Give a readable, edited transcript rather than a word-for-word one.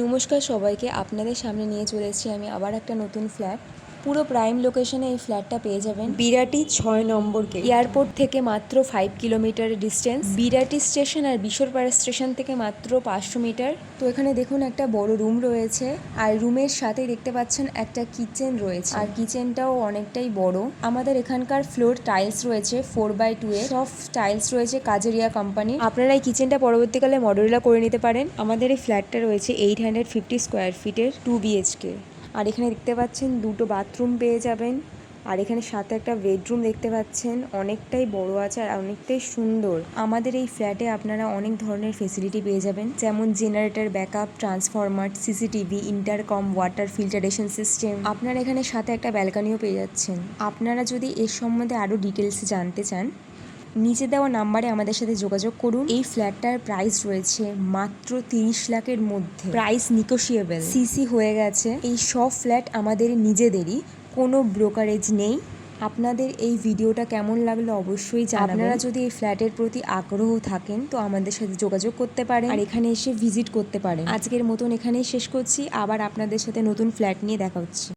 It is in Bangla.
নমস্কার সবাইকে, আপনাদের সামনে নিয়ে চলে এসেছি আমি আবার একটা নতুন ফ্ল্যাট। পুরো প্রাইম লোকেশনে এই ফ্ল্যাটটা পেয়ে যাবেন। বিরাটি 6 নম্বর গেট, এয়ারপোর্ট থেকে মাত্র 5 কিলোমিটার ডিস্টেন্স। বিরাটি স্টেশন আর বিশরপাড়া স্টেশন থেকে মাত্র 500 মিটার। তো এখানে দেখুন একটা বড় রুম রয়েছে, আর রুমের সাথে দেখতে পাচ্ছেন একটা কিচেন রয়েছে, আর কিচেনটাও অনেকটাই বড়। আমাদের এখানকার ফ্লোর টাইলস রয়েছে 4x2 এর, সব টাইলস রয়েছে কাজেরিয়া কোম্পানি। আপনারা এই কিচেনটা পরবর্তীকালে মডেলটা করে নিতে পারেন। আমাদের এই ফ্ল্যাটটা রয়েছে 850 স্কোয়ার ফিটের 2 BHK। আর এখানে দেখতে পাচ্ছেন দুটো বাথরুম পেয়ে যাবেন, আর এখানে সাথে একটা বেডরুম দেখতে পাচ্ছেন, অনেকটাই বড় আছে আর অনেকটাই সুন্দর। আমাদের এই ফ্ল্যাটে আপনারা অনেক ধরনের ফেসিলিটি পেয়ে যাবেন, যেমন generator, backup, transformer, CCTV, intercom, water filtration system. আপনারা এখানে সাথে একটা ব্যালকনিও পেয়ে যাচ্ছেন। আপনারা যদি এর সম্বন্ধে আরও ডিটেলস জানতে চান, নিচে দেওয়া নাম্বারে আমাদের সাথে যোগাযোগ করুন। এই ফ্ল্যাটটার প্রাইস রয়েছে মাত্র 30 লাখের মধ্যে, প্রাইস নিগোশিয়েবল। সিসি হয়ে গেছে। এই সব ফ্ল্যাট আমাদের নিজেদেরই, কোনো ব্রোকারেজ নেই। আপনাদের এই ভিডিওটা কেমন লাগলো অবশ্যই জানাবেন। আপনারা যদি এই ফ্ল্যাটের প্রতি আগ্রহ থাকেন তো আমাদের সাথে যোগাযোগ করতে পারেন, আর এখানে এসে ভিজিট করতে পারেন। আজকের মতন এখানেই শেষ করছি, আবার আপনাদের সাথে নতুন ফ্ল্যাট নিয়ে দেখা হচ্ছে।